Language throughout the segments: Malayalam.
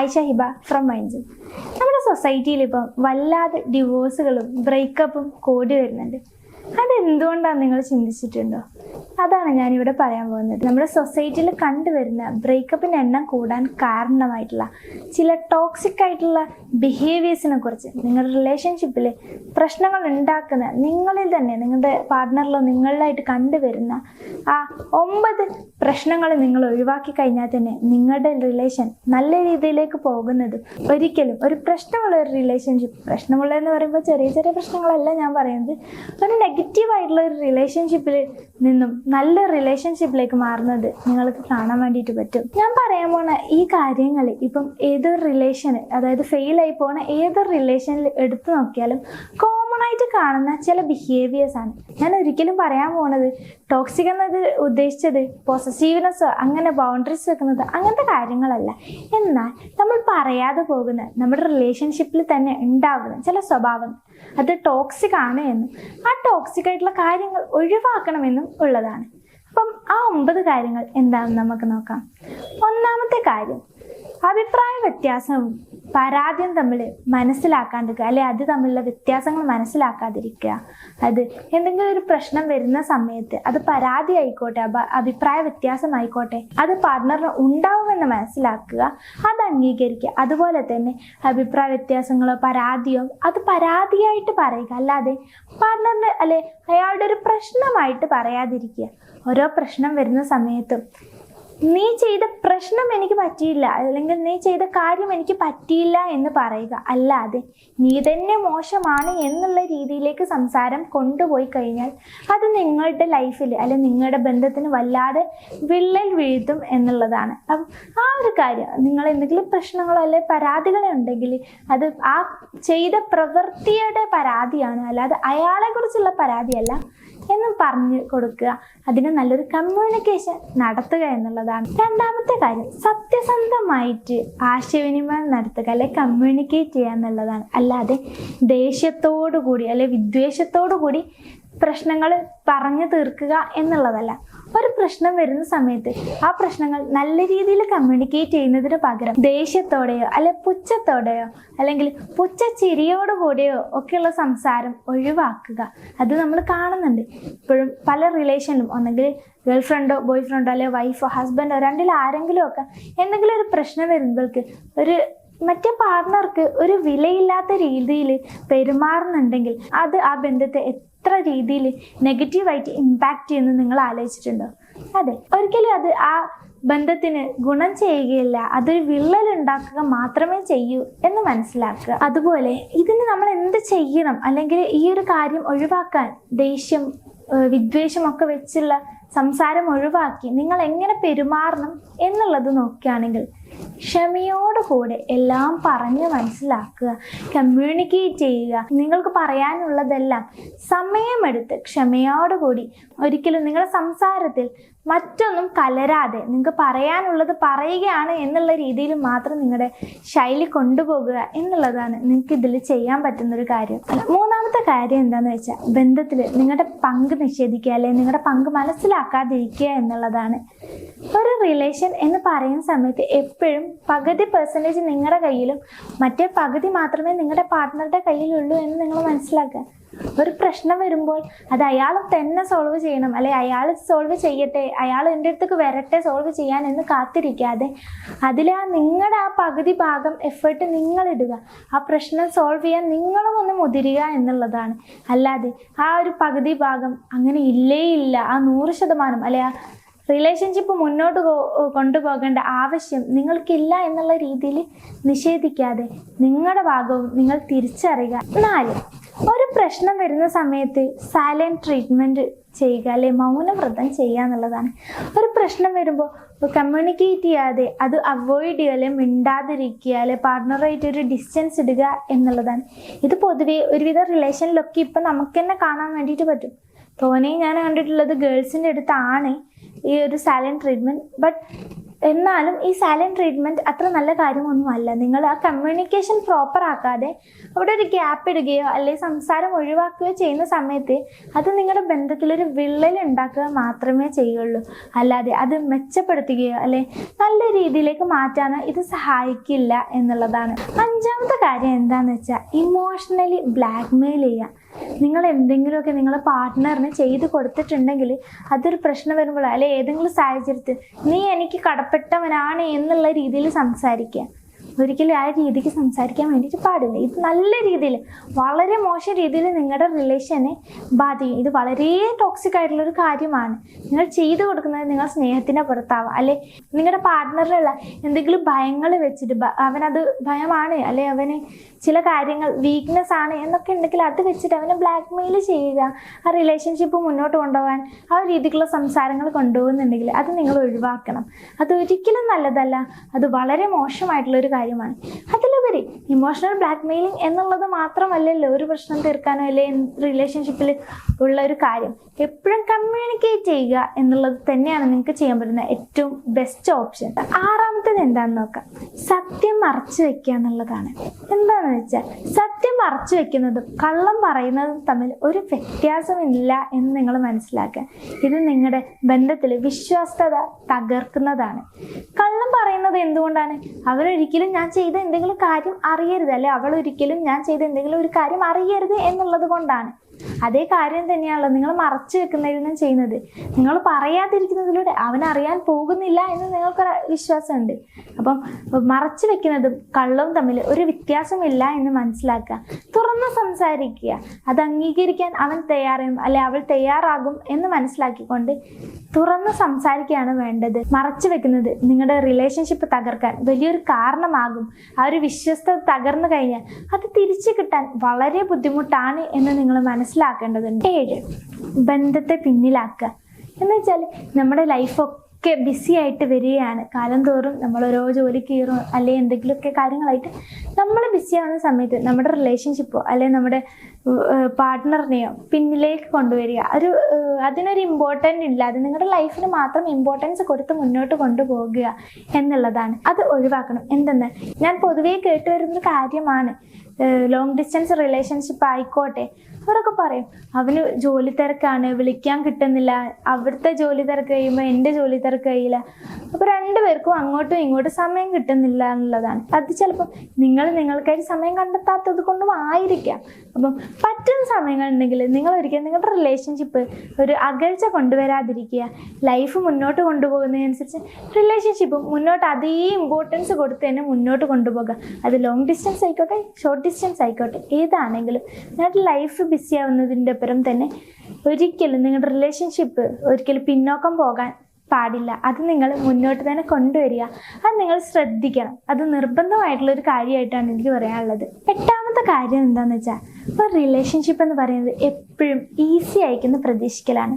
Aisha Hiba from mind. നമ്മുടെ സൊസൈറ്റിയിൽ ഇപ്പം വല്ലാതെ ഡിവോഴ്സുകളും ബ്രേക്കപ്പും കൂടി വരുന്നുണ്ട്. അതെന്തുകൊണ്ടാണ് നിങ്ങൾ ചിന്തിച്ചിട്ടുണ്ടോ? അതാണ് ഞാനിവിടെ പറയാൻ പോകുന്നത്. നമ്മുടെ സൊസൈറ്റിയിൽ കണ്ടുവരുന്ന ബ്രേക്കപ്പിൻ്റെ എണ്ണം കൂടാൻ കാരണമായിട്ടുള്ള ചില ടോക്സിക് ആയിട്ടുള്ള ബിഹേവിയേഴ്സിനെ കുറിച്ച്, നിങ്ങളുടെ റിലേഷൻഷിപ്പിൽ പ്രശ്നങ്ങൾ ഉണ്ടാക്കുന്ന നിങ്ങളിൽ തന്നെ, നിങ്ങളുടെ പാർട്ട്ണറിലോ നിങ്ങളിലായിട്ട് കണ്ടുവരുന്ന ആ 9 പ്രശ്നങ്ങൾ നിങ്ങൾ ഒഴിവാക്കി കഴിഞ്ഞാൽ തന്നെ നിങ്ങളുടെ റിലേഷൻ നല്ല രീതിയിലേക്ക് പോകുന്നത്. ഒരിക്കലും ഒരു പ്രശ്നമുള്ള ഒരു റിലേഷൻഷിപ്പ്, പ്രശ്നമുള്ളതെന്ന് പറയുമ്പോൾ ചെറിയ ചെറിയ പ്രശ്നങ്ങളല്ല ഞാൻ പറയുന്നത്, ഒരു നെഗറ്റീവായിട്ടുള്ള ഒരു റിലേഷൻഷിപ്പിൽ നിന്നും നല്ല റിലേഷൻഷിപ്പിലേക്ക് മാറുന്നത് നിങ്ങൾക്ക് കാണാൻ വേണ്ടിയിട്ട് പറ്റും. ഞാൻ പറയാൻ പോണ ഈ കാര്യങ്ങൾ ഇപ്പം ഏതൊരു റിലേഷന്, അതായത് ഫെയിലായി പോണ ഏതൊരു റിലേഷനിൽ എടുത്തു നോക്കിയാലും കോമൺ ആയിട്ട് കാണുന്ന ചില ബിഹേവിയേഴ്സ് ആണ്. ഞാൻ ഒരിക്കലും പറയാൻ പോണത് ടോക്സിക് എന്നത് ഉദ്ദേശിച്ചത് പൊസസീവ്നെസ്, അങ്ങനെ ബൗണ്ടറീസ് വെക്കുന്നത്, അങ്ങനത്തെ കാര്യങ്ങളല്ല. എന്നാൽ നമ്മൾ പറയാതെ പോകുന്ന നമ്മുടെ റിലേഷൻഷിപ്പിൽ തന്നെ ഉണ്ടാകുന്ന ചില സ്വഭാവം അത് ടോക്സിക് ആണ് എന്നും ആ ടോക്സിക് ആയിട്ടുള്ള കാര്യങ്ങൾ ഒഴിവാക്കണമെന്നും ഉള്ളതാണ്. അപ്പം ആ 9 കാര്യങ്ങൾ എന്താണെന്ന് നമുക്ക് നോക്കാം. ഒന്നാമത്തെ കാര്യം, അഭിപ്രായ വ്യത്യാസവും പരാതിയും തമ്മിൽ മനസ്സിലാക്കാണ്ടിരിക്കുക, അല്ലെ അത് തമ്മിലുള്ള വ്യത്യാസങ്ങൾ മനസ്സിലാക്കാതിരിക്കുക. അത് എന്തെങ്കിലും ഒരു പ്രശ്നം വരുന്ന സമയത്ത് അത് പരാതി ആയിക്കോട്ടെ, അഭിപ്രായ വ്യത്യാസമായിക്കോട്ടെ, അത് പാർട്ട്ണറിന് ഉണ്ടാവുമെന്ന് മനസ്സിലാക്കുക, അത് അംഗീകരിക്കുക. അതുപോലെ തന്നെ അഭിപ്രായ വ്യത്യാസങ്ങളോ പരാതിയോ അത് പരാതിയായിട്ട് പറയുക, അല്ലാതെ പാർട്ട്ണറിന് അല്ലെ അയാളുടെ ഒരു പ്രശ്നമായിട്ട് പറയാതിരിക്കുക. ഓരോ പ്രശ്നം വരുന്ന സമയത്തും നീ ചെയ്ത പ്രശ്നം എനിക്ക് പറ്റിയില്ല, അല്ലെങ്കിൽ നീ ചെയ്ത കാര്യം എനിക്ക് പറ്റിയില്ല എന്ന് പറയുക, അല്ലാതെ നീ തന്നെ മോശമാണ് എന്നുള്ള രീതിയിലേക്ക് സംസാരം കൊണ്ടുപോയി കഴിഞ്ഞാൽ അത് നിങ്ങളുടെ ലൈഫിൽ അല്ലെ നിങ്ങളുടെ ബന്ധത്തിന് വല്ലാതെ വിള്ളൽ വീഴ്ത്തും എന്നുള്ളതാണ്. അപ്പം ആ ഒരു കാര്യം, നിങ്ങൾ എന്തെങ്കിലും പ്രശ്നങ്ങളോ അല്ലെ പരാതികളോ ഉണ്ടെങ്കിൽ അത് ആ ചെയ്ത പ്രവൃത്തിയുടെ പരാതിയാണ്, അല്ലാതെ അയാളെ കുറിച്ചുള്ള പരാതിയല്ല എന്നും പറഞ്ഞു കൊടുക്കുക. അതിന് നല്ലൊരു കമ്മ്യൂണിക്കേഷൻ നടത്തുക എന്നുള്ളതാണ്. രണ്ടാമത്തെ കാര്യം, സത്യസന്ധമായിട്ട് ആശയവിനിമയം നടത്തുക, അല്ലെ കമ്മ്യൂണിക്കേറ്റ് ചെയ്യുക എന്നുള്ളതാണ്. അല്ലാതെ ദേഷ്യത്തോടു കൂടി അല്ലെ വിദ്വേഷത്തോടു കൂടി പ്രശ്നങ്ങൾ പറഞ്ഞു തീർക്കുക എന്നുള്ളതല്ല. ഒരു പ്രശ്നം വരുന്ന സമയത്ത് ആ പ്രശ്നങ്ങൾ നല്ല രീതിയിൽ കമ്മ്യൂണിക്കേറ്റ് ചെയ്യുന്നതിന് പകരം ദേഷ്യത്തോടെയോ അല്ലെ പുച്ഛത്തോടെയോ അല്ലെങ്കിൽ പുച്ഛച്ചിരിയോടു കൂടിയോ ഒക്കെയുള്ള സംസാരം ഒഴിവാക്കുക. അത് നമ്മൾ കാണുന്നുണ്ട് ഇപ്പോഴും പല റിലേഷനിലും. ഒന്നെങ്കിൽ ഗേൾ ഫ്രണ്ടോ ബോയ് ഫ്രണ്ടോ അല്ലെ വൈഫോ ഹസ്ബൻഡോ രണ്ടിൽ ആരെങ്കിലും ഒക്കെ എന്തെങ്കിലും ഒരു പ്രശ്നം വരുമ്പോൾക്ക് ഒരു മറ്റേ പാർട്ട്ണർക്ക് ഒരു വിലയില്ലാത്ത രീതിയിൽ പെരുമാറുന്നുണ്ടെങ്കിൽ അത് ആ ബന്ധത്തെ എത്ര രീതിയിൽ നെഗറ്റീവായിട്ട് ഇമ്പാക്റ്റ് ചെയ്യുന്നു നിങ്ങൾ ആലോചിച്ചിട്ടുണ്ടോ? അതെ, ഒരിക്കലും അത് ആ ബന്ധത്തിന് ഗുണം ചെയ്യുകയില്ല, അതൊരു വിള്ളൽ ഉണ്ടാക്കുക മാത്രമേ ചെയ്യൂ എന്ന് മനസ്സിലാക്കുക. അതുപോലെ ഇതിന് നമ്മൾ എന്ത് ചെയ്യണം, അല്ലെങ്കിൽ ഈ ഒരു കാര്യം ഒഴിവാക്കാൻ ദേഷ്യം വിദ്വേഷമൊക്കെ വെച്ചുള്ള സംസാരം ഒഴിവാക്കി നിങ്ങൾ എങ്ങനെ പെരുമാറണം എന്നുള്ളത് നോക്കുകയാണെങ്കിൽ ക്ഷമയോടുകൂടെ എല്ലാം പറഞ്ഞ് മനസ്സിലാക്കുക, കമ്മ്യൂണിക്കേറ്റ് ചെയ്യുക. നിങ്ങൾക്ക് പറയാനുള്ളതെല്ലാം സമയമെടുത്ത് ക്ഷമയോടുകൂടി, ഒരിക്കലും നിങ്ങളുടെ സംസാരത്തിൽ മറ്റൊന്നും കലരാതെ നിങ്ങൾക്ക് പറയാനുള്ളത് പറയുകയാണ് എന്നുള്ള രീതിയിൽ മാത്രം നിങ്ങളുടെ ശൈലി കൊണ്ടുപോകുക എന്നുള്ളതാണ് നിങ്ങൾക്ക് ഇതിൽ ചെയ്യാൻ പറ്റുന്നൊരു കാര്യം. മൂന്നാമത്തെ കാര്യം എന്താണെന്ന് വെച്ചാൽ ബന്ധത്തിൽ നിങ്ങളുടെ പങ്ക് നിഷേധിക്കുക, അല്ലെങ്കിൽ നിങ്ങളുടെ പങ്ക് മനസ്സിലാക്കാതിരിക്കുക എന്നുള്ളതാണ്. ഒരു റിലേഷൻ എന്ന് പറയുന്ന സമയത്ത് എപ്പോഴും പകുതി പെർസെൻറ്റേജ് നിങ്ങളുടെ കയ്യിലും മറ്റേ പകുതി മാത്രമേ നിങ്ങളുടെ പാർട്ട്ണറുടെ കയ്യിലുള്ളൂ എന്ന് നിങ്ങൾ മനസ്സിലാക്കുക. ഒരു പ്രശ്നം വരുമ്പോൾ അത് അയാൾ തന്നെ സോൾവ് ചെയ്യണം, അല്ലെ അയാൾ സോൾവ് ചെയ്യട്ടെ, അയാൾ എൻ്റെ അടുത്തേക്ക് വരട്ടെ സോൾവ് ചെയ്യാൻ എന്ന് കാത്തിരിക്കാതെ അതിൽ നിങ്ങളുടെ ആ പകുതി ഭാഗം എഫേർട്ട് നിങ്ങളിടുക, ആ പ്രശ്നം സോൾവ് ചെയ്യാൻ നിങ്ങളും ഒന്ന് മുതിരുക എന്നുള്ളതാണ്. അല്ലാതെ ആ ഒരു പകുതി ഭാഗം അങ്ങനെ ഇല്ലേ ഇല്ല, ആ 100% അല്ലെ ആ റിലേഷൻഷിപ്പ് മുന്നോട്ട് കൊണ്ടുപോകേണ്ട ആവശ്യം നിങ്ങൾക്കില്ല എന്നുള്ള രീതിയിൽ നിഷേധിക്കാതെ നിങ്ങളുടെ ഭാഗവും നിങ്ങൾ തിരിച്ചറിയുക. 4, ഒരു പ്രശ്നം വരുന്ന സമയത്ത് സൈലന്റ് ട്രീറ്റ്മെൻറ്റ് ചെയ്യുക, അല്ലെ മൗനവ്രതം ചെയ്യുക എന്നുള്ളതാണ്. ഒരു പ്രശ്നം വരുമ്പോൾ കമ്മ്യൂണിക്കേറ്റ് ചെയ്യാതെ അത് അവോയ്ഡ് ചെയ്യുക, അല്ലെ മിണ്ടാതിരിക്കുക, അല്ലെ പാർട്ട്ണറായിട്ട് ഒരു ഡിസ്റ്റൻസ് ഇടുക എന്നുള്ളതാണ്. ഇത് പൊതുവെ ഒരുവിധ റിലേഷനിലൊക്കെ ഇപ്പം നമുക്ക് തന്നെ കാണാൻ വേണ്ടിയിട്ട് പറ്റും. തോനെ ഞാൻ കണ്ടിട്ടുള്ളത് ഗേൾസിൻ്റെ അടുത്താണ് ഈ ഒരു സൈലന്റ് ട്രീറ്റ്മെൻറ്റ്. ബട്ട് എന്നാലും ഈ സൈലന്റ് ട്രീറ്റ്മെന്റ് അത്ര നല്ല കാര്യമൊന്നുമല്ല. നിങ്ങൾ ആ കമ്മ്യൂണിക്കേഷൻ പ്രോപ്പർ ആക്കാതെ അവിടെ ഒരു ഗ്യാപ്പ് ഇടുകയോ അല്ലെങ്കിൽ സംസാരം ഒഴിവാക്കുകയോ ചെയ്യുന്ന സമയത്ത് അത് നിങ്ങളുടെ ബന്ധത്തിലൊരു വിള്ളൽ ഉണ്ടാക്കുക മാത്രമേ ചെയ്യുള്ളൂ. അല്ലാതെ അത് മെച്ചപ്പെടുത്തുകയോ അല്ലെ നല്ല രീതിയിലേക്ക് മാറ്റാനോ ഇത് സഹായിക്കില്ല എന്നുള്ളതാണ്. അഞ്ചാമത്തെ കാര്യം എന്താണെന്ന് വെച്ചാൽ ഇമോഷണലി ബ്ലാക്ക്മെയിൽ ചെയ്യുക. നിങ്ങൾ എന്തെങ്കിലുമൊക്കെ നിങ്ങളുടെ പാർട്ട്ണറിന് ചെയ്ത് കൊടുത്തിട്ടുണ്ടെങ്കിൽ അതൊരു പ്രശ്നം വരുമ്പോൾ അല്ലെ ഏതെങ്കിലും സാഹചര്യത്തിൽ നീ എനിക്ക് കടപ്പെട്ടവനാണ് എന്നുള്ള രീതിയിൽ സംസാരിക്കുക. ഒരിക്കലും ആ രീതിക്ക് സംസാരിക്കാൻ വേണ്ടിയിട്ട് പാടില്ല. ഇത് നല്ല രീതിയിൽ, വളരെ മോശം രീതിയിൽ നിങ്ങളുടെ റിലേഷനെ ബാധിക്കും. ഇത് വളരെ ടോക്സിക് ആയിട്ടുള്ളൊരു കാര്യമാണ്. നിങ്ങൾ ചെയ്തു കൊടുക്കുന്നത് നിങ്ങൾ സ്നേഹത്തിൻ്റെ പുറത്താവാം, അല്ലെ നിങ്ങളുടെ പാർട്ട്ണറിലുള്ള എന്തെങ്കിലും ഭയങ്ങൾ വെച്ചിട്ട് അവനത് ഭയമാണ് അല്ലെ അവന് ചില കാര്യങ്ങൾ വീക്ക്നെസ് ആണ് എന്നൊക്കെ ഉണ്ടെങ്കിൽ അത് വെച്ചിട്ട് അവനെ ബ്ലാക്ക്മെയിൽ ചെയ്യുക. ആ റിലേഷൻഷിപ്പ് മുന്നോട്ട് കൊണ്ടുപോകാൻ ആ രീതിക്കുള്ള സംസാരങ്ങൾ കൊണ്ടുപോകുന്നുണ്ടെങ്കിൽ അത് നിങ്ങൾ ഒഴിവാക്കണം. അത് ഒരിക്കലും നല്ലതല്ല. അത് വളരെ മോശമായിട്ടുള്ളൊരു കാര്യമാണ്. അതിലുപരി ഇമോഷണൽ ബ്ലാക്ക്മെയിലിംഗ് എന്നുള്ളത് മാത്രമല്ലല്ലോ ഒരു പ്രശ്നം തീർക്കാനോ അല്ലെ റിലേഷൻഷിപ്പിൽ ഉള്ള ഒരു കാര്യം. എപ്പോഴും കമ്മ്യൂണിക്കേറ്റ് ചെയ്യുക എന്നുള്ളത് തന്നെയാണ് നിങ്ങൾക്ക് ചെയ്യാൻ പറ്റുന്ന ഏറ്റവും ബെസ്റ്റ് ഓപ്ഷൻ. ആറാമത്തേത് എന്താണെന്ന് നോക്കാം. സത്യം മറച്ചു വെക്കുക എന്നുള്ളതാണ്. എന്താണെന്ന് വെച്ചാൽ സത്യം മറച്ചു വെക്കുന്നതും കള്ളം പറയുന്നതും തമ്മിൽ ഒരു വ്യത്യാസമില്ല എന്ന് നിങ്ങൾ മനസ്സിലാക്കുക. ഇത് നിങ്ങളുടെ ബന്ധത്തിൽ വിശ്വാസ്യത തകർക്കുന്നതാണ്. കള്ളം പറയുന്നത് എന്തുകൊണ്ടാണ്? അവരൊരിക്കലും ഞാൻ ചെയ്ത എന്തെങ്കിലും കാര്യം അറിയരുത് അല്ലെ അവളൊരിക്കലും ഞാൻ ചെയ്ത എന്തെങ്കിലും ഒരു കാര്യം അറിയരുത് എന്നുള്ളത് കൊണ്ടാണ്. അതേ കാര്യം തന്നെയാണല്ലോ നിങ്ങൾ മറച്ചു വെക്കുന്നതിനും ചെയ്യുന്നത്. നിങ്ങൾ പറയാതിരിക്കുന്നതിലൂടെ അവൻ അറിയാൻ പോകുന്നില്ല എന്ന് നിങ്ങൾക്കൊരു വിശ്വാസമുണ്ട്. അപ്പം മറച്ചു വെക്കുന്നതും കള്ളവും തമ്മിൽ ഒരു വ്യത്യാസമില്ല എന്ന് മനസ്സിലാക്കുക. തുറന്ന് സംസാരിക്കുക. അത് അംഗീകരിക്കാൻ അവൻ തയ്യാറാകും അല്ലെ അവൾ തയ്യാറാകും എന്ന് മനസ്സിലാക്കിക്കൊണ്ട് തുറന്ന് സംസാരിക്കുകയാണ് വേണ്ടത്. മറച്ചു വെക്കുന്നത് നിങ്ങളുടെ റിലേഷൻഷിപ്പ് തകർക്കാൻ വലിയൊരു കാരണമാകും. ആ ഒരു വിശ്വസ്തത തകർന്നു കഴിഞ്ഞാൽ അത് തിരിച്ചു കിട്ടാൻ വളരെ ബുദ്ധിമുട്ടാണ് എന്ന് നിങ്ങൾ മനസ്സിലാക്കേണ്ടതുണ്ട്. 7, ബന്ധത്തെ പിന്നിലാക്കുക. എന്ന് വെച്ചാൽ നമ്മുടെ ലൈഫൊക്കെ ബിസി ആയിട്ട് വരികയാണ്. കാലം തോറും നമ്മൾ ഓരോ ജോലി കയറും അല്ലെ എന്തെങ്കിലുമൊക്കെ കാര്യങ്ങളായിട്ട് നമ്മൾ ബിസി ആവുന്ന സമയത്ത് നമ്മുടെ റിലേഷൻഷിപ്പോ അല്ലെ നമ്മുടെ പാർട്ട്ണറിനെയോ പിന്നിലേക്ക് കൊണ്ടുവരിക. അതിനൊരു ഇമ്പോർട്ടൻ്റ് ഇല്ല. അത് നിങ്ങളുടെ ലൈഫിന് മാത്രം ഇമ്പോർട്ടൻസ് കൊടുത്ത് മുന്നോട്ട് കൊണ്ടുപോകുക എന്നുള്ളതാണ്. അത് ഒഴിവാക്കണം. എന്തെന്നാൽ ഞാൻ പൊതുവേ കേട്ടുവരുന്നൊരു കാര്യമാണ്, ലോങ് ഡിസ്റ്റൻസ് റിലേഷൻഷിപ്പ് ആയിക്കോട്ടെ അവരൊക്കെ പറയും അവന് ജോലി തിരക്കാണ്, വിളിക്കാൻ കിട്ടുന്നില്ല, അവിടുത്തെ ജോലി തിരക്ക് കഴിയുമ്പോൾ എൻ്റെ ജോലി തിരക്ക് കഴിയില്ല, അപ്പോൾ രണ്ടുപേർക്കും അങ്ങോട്ടും ഇങ്ങോട്ടും സമയം കിട്ടുന്നില്ല എന്നുള്ളതാണ്. അത് ചിലപ്പോൾ നിങ്ങൾക്കായിട്ട് സമയം കണ്ടെത്താത്തത് കൊണ്ടും ആയിരിക്കാം. അപ്പം പറ്റുന്ന സമയങ്ങളുണ്ടെങ്കിൽ നിങ്ങൾ ഒരിക്കലും നിങ്ങളുടെ റിലേഷൻഷിപ്പ് ഒരു അകൽച്ച കൊണ്ടുവരാതിരിക്കുക. ലൈഫ് മുന്നോട്ട് കൊണ്ടുപോകുന്നതിനനുസരിച്ച് റിലേഷൻഷിപ്പും മുന്നോട്ട് അതേ ഇമ്പോർട്ടൻസ് കൊടുത്ത് തന്നെ മുന്നോട്ട് കൊണ്ടുപോകുക. അത് ലോങ് ഡിസ്റ്റൻസ് ആയിക്കോട്ടെ ഷോർട്ട് ഡിസ്റ്റൻസ് ആയിക്കോട്ടെ ഏതാണെങ്കിലും നിങ്ങളുടെ ലൈഫ് ബിസി ആവുന്നതിൻ്റെ അപ്പുറം തന്നെ ഒരിക്കലും നിങ്ങളുടെ റിലേഷൻഷിപ്പ് ഒരിക്കലും പിന്നോക്കം പോകാൻ പാടില്ല. അത് നിങ്ങൾ മുന്നോട്ട് തന്നെ കൊണ്ടുവരിക. അത് നിങ്ങൾ ശ്രദ്ധിക്കണം. അത് നിർബന്ധമായിട്ടുള്ളൊരു കാര്യമായിട്ടാണ് എനിക്ക് പറയാനുള്ളത്. 8ാമത്തെ കാര്യം എന്താണെന്ന് വെച്ചാൽ ഒരു റിലേഷൻഷിപ്പ് എന്ന് പറയുന്നത് എപ്പോഴും ഈസി ആയിരിക്കുന്ന പ്രതീക്ഷിക്കലാണ്.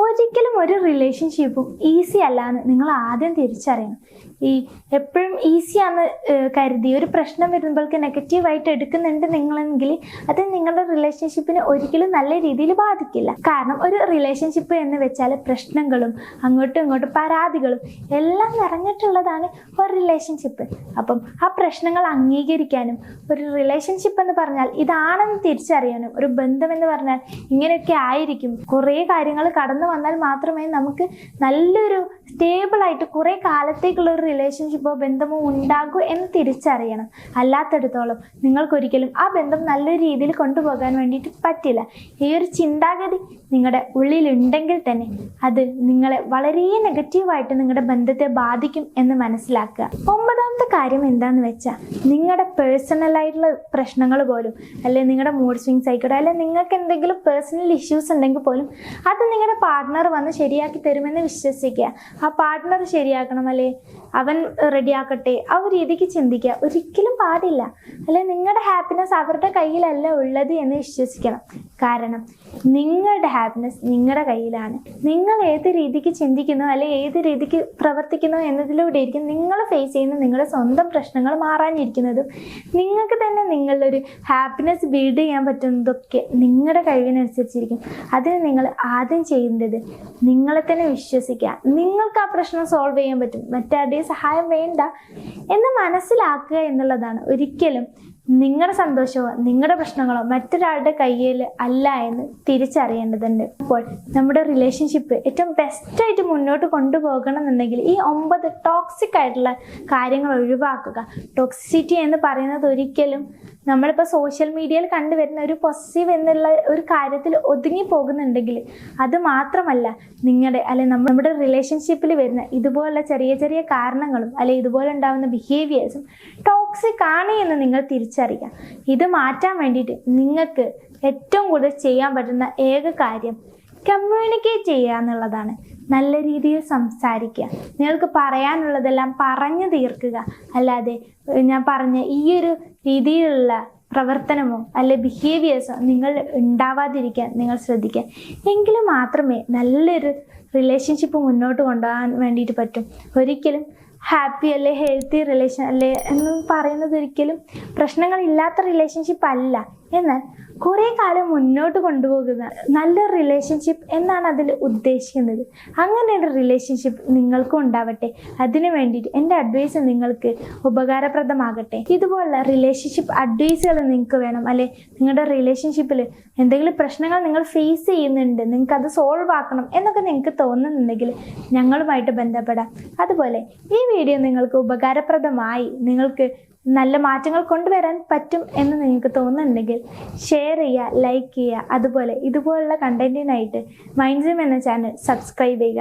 ഒരിക്കലും ഒരു റിലേഷൻഷിപ്പും ഈസി അല്ലാന്ന് നിങ്ങൾ ആദ്യം തിരിച്ചറിയണം. ഈ എപ്പോഴും ഈസിയാന്ന് കരുതി ഒരു പ്രശ്നം വരുമ്പോൾക്ക് നെഗറ്റീവായിട്ട് എടുക്കുന്നുണ്ട് നിങ്ങളെങ്കിൽ അത് നിങ്ങളുടെ റിലേഷൻഷിപ്പിനെ ഒരിക്കലും നല്ല രീതിയിൽ ബാധിക്കില്ല. കാരണം ഒരു റിലേഷൻഷിപ്പ് എന്ന് വെച്ചാൽ പ്രശ്നങ്ങളും അങ്ങോട്ടും ഇങ്ങോട്ടും പരാതികളും എല്ലാം നിറഞ്ഞിട്ടുള്ളതാണ് ഒരു റിലേഷൻഷിപ്പ്. അപ്പം ആ പ്രശ്നങ്ങൾ അംഗീകരിക്കാനും ഒരു റിലേഷൻഷിപ്പ് എന്ന് പറഞ്ഞാൽ ഇതാണെന്ന് തിരിച്ചറിയാനും ഒരു ബന്ധം എന്ന് പറഞ്ഞാൽ ഇങ്ങനെയൊക്കെ ആയിരിക്കും, കുറേ കാര്യങ്ങൾ കടന്നു വന്നാൽ മാത്രമേ നമുക്ക് നല്ലൊരു സ്റ്റേബിളായിട്ട് കുറേ കാലത്തേക്കുള്ള ഒരു റിലേഷൻഷിപ്പോ ബന്ധമോ ഉണ്ടാകൂ എന്ന് തിരിച്ചറിയണം. അല്ലാത്തടത്തോളം നിങ്ങൾക്കൊരിക്കലും ആ ബന്ധം നല്ലൊരു രീതിയിൽ കൊണ്ടുപോകാൻ വേണ്ടിയിട്ട് പറ്റില്ല. ഈ ഒരു ചിന്താഗതി നിങ്ങളുടെ ഉള്ളിലുണ്ടെങ്കിൽ തന്നെ അത് നിങ്ങളെ വളരെ നെഗറ്റീവായിട്ട് നിങ്ങളുടെ ബന്ധത്തെ ബാധിക്കും എന്ന് മനസ്സിലാക്കുക. 9ാമത്തെ കാര്യം എന്താണെന്ന് വെച്ചാൽ നിങ്ങളുടെ പേഴ്സണലായിട്ടുള്ള പ്രശ്നങ്ങൾ പോലും അല്ലെങ്കിൽ നിങ്ങളുടെ മൂഡ് സ്വിങ്സ് ആയിക്കോട്ടെ അല്ലെങ്കിൽ നിങ്ങൾക്ക് എന്തെങ്കിലും പേഴ്സണൽ ഇഷ്യൂസ് ഉണ്ടെങ്കിൽ പോലും അത് നിങ്ങളുടെ പാർട്ട്ണർ വന്ന് ശരിയാക്കി തരുമെന്ന് വിശ്വസിക്കുക. ആ പാർട്ട്ണർ ശരിയാക്കണം അല്ലെ അവൻ റെഡിയാക്കട്ടെ ആ ഒരു രീതിക്ക് ചിന്തിക്കുക ഒരിക്കലും പാടില്ല. അല്ലെ നിങ്ങളുടെ ഹാപ്പിനെസ് അവരുടെ കയ്യിലല്ല ഉള്ളത് എന്ന് വിശ്വസിക്കണം. കാരണം നിങ്ങളുടെ ഹാപ്പിനെസ് നിങ്ങളുടെ കയ്യിലാണ്. നിങ്ങൾ ഏത് രീതിക്ക് ചിന്തിക്കുന്നു അല്ലെങ്കിൽ ഏത് രീതിക്ക് പ്രവർത്തിക്കുന്നു എന്നതിലൂടെ ആയിരിക്കും നിങ്ങൾ ഫേസ് ചെയ്യുന്ന നിങ്ങളുടെ സ്വന്തം പ്രശ്നങ്ങൾ മാറാനിരിക്കുന്നതും. നിങ്ങൾക്ക് തന്നെ നിങ്ങളൊരു ഹാപ്പിനെസ് ബിൽഡ് ചെയ്യാൻ പറ്റുന്നതൊക്കെ നിങ്ങളുടെ കഴിവിനനുസരിച്ചിരിക്കും. അതിന് നിങ്ങൾ ആദ്യം ചെയ്യേണ്ടത് നിങ്ങളെ തന്നെ വിശ്വസിക്കുക. നിങ്ങൾക്ക് ആ പ്രശ്നം സോൾവ് ചെയ്യാൻ പറ്റും, മറ്റാരുടെയും സഹായം വേണ്ട എന്ന് മനസ്സിലാക്കുക എന്നുള്ളതാണ്. ഒരിക്കലും നിങ്ങളുടെ സന്തോഷമോ നിങ്ങളുടെ പ്രശ്നങ്ങളോ മറ്റൊരാളുടെ കയ്യിൽ അല്ല എന്ന് തിരിച്ചറിയേണ്ടതുണ്ട്. അപ്പോൾ നമ്മുടെ റിലേഷൻഷിപ്പ് ഏറ്റവും ബെസ്റ്റായിട്ട് മുന്നോട്ട് കൊണ്ടുപോകണം എന്നുണ്ടെങ്കിൽ ഈ 9 ടോക്സിക് ആയിട്ടുള്ള കാര്യങ്ങൾ ഒഴിവാക്കുക. ടോക്സിസിറ്റി എന്ന് പറയുന്നത് ഒരിക്കലും നമ്മളിപ്പോൾ സോഷ്യൽ മീഡിയയിൽ കണ്ടുവരുന്ന ഒരു പോസിറ്റീവ് എന്നുള്ള ഒരു കാര്യത്തിൽ ഒതുങ്ങി പോകുന്നുണ്ടെങ്കിൽ അത് മാത്രമല്ല, നിങ്ങളുടെ നമ്മുടെ റിലേഷൻഷിപ്പിൽ വരുന്ന ഇതുപോലുള്ള ചെറിയ ചെറിയ കാരണങ്ങളും ഇതുപോലെ ഉണ്ടാകുന്ന ബിഹേവിയേഴ്സും ടോക്സിക് ആണ് എന്ന് നിങ്ങൾ തിരിച്ചറിയുക. ഇത് മാറ്റാൻ വേണ്ടിയിട്ട് നിങ്ങൾക്ക് ഏറ്റവും കൂടുതൽ ചെയ്യാൻ പറ്റുന്ന ഏക കാര്യം കമ്മ്യൂണിക്കേറ്റ് ചെയ്യുക എന്നുള്ളതാണ്. നല്ല രീതിയിൽ സംസാരിക്കുക. നിങ്ങൾക്ക് പറയാനുള്ളതെല്ലാം പറഞ്ഞു തീർക്കുക. അല്ലാതെ ഞാൻ പറഞ്ഞ ഈ ഒരു രീതിയിലുള്ള പ്രവർത്തനമോ ബിഹേവിയേഴ്സോ നിങ്ങൾ ഉണ്ടാവാതിരിക്കാൻ നിങ്ങൾ ശ്രദ്ധിക്കുക. എങ്കിലും മാത്രമേ നല്ലൊരു റിലേഷൻഷിപ്പ് മുന്നോട്ട് കൊണ്ടുപോകാൻ വേണ്ടിയിട്ട് പറ്റും. ഒരിക്കലും ഹാപ്പി ഹെൽത്തി റിലേഷൻ എന്ന് പറയുന്നത് ഒരിക്കലും പ്രശ്നങ്ങളില്ലാത്ത റിലേഷൻഷിപ്പ് അല്ല. എന്നാൽ കുറേ കാലം മുന്നോട്ട് കൊണ്ടുപോകുന്ന നല്ല റിലേഷൻഷിപ്പ് എന്നാണ് അതിൽ ഉദ്ദേശിക്കുന്നത്. അങ്ങനെ ഒരു റിലേഷൻഷിപ്പ് നിങ്ങൾക്കും ഉണ്ടാവട്ടെ. അതിനു വേണ്ടിയിട്ട് എൻ്റെ അഡ്വൈസ് നിങ്ങൾക്ക് ഉപകാരപ്രദമാകട്ടെ. ഇതുപോലുള്ള റിലേഷൻഷിപ്പ് അഡ്വൈസുകൾ നിങ്ങൾക്ക് വേണം, നിങ്ങളുടെ റിലേഷൻഷിപ്പിൽ എന്തെങ്കിലും പ്രശ്നങ്ങൾ നിങ്ങൾ ഫേസ് ചെയ്യുന്നുണ്ട്, നിങ്ങൾക്ക് അത് സോൾവ് ആക്കണം എന്നൊക്കെ നിങ്ങൾക്ക് തോന്നുന്നുണ്ടെങ്കിൽ ഞങ്ങളുമായിട്ട് ബന്ധപ്പെടാം. അതുപോലെ ഈ വീഡിയോ നിങ്ങൾക്ക് ഉപകാരപ്രദമായി, നിങ്ങൾക്ക് നല്ല മാറ്റങ്ങൾ കൊണ്ടുവരാൻ പറ്റും എന്ന് നിങ്ങൾക്ക് തോന്നുന്നുണ്ടെങ്കിൽ ഷെയർ ചെയ്യുക, ലൈക്ക് ചെയ്യുക. അതുപോലെ ഇതുപോലുള്ള കണ്ടന്റിനായിട്ട് മൈൻഡ് ജിം എന്ന ചാനൽ സബ്സ്ക്രൈബ് ചെയ്യുക.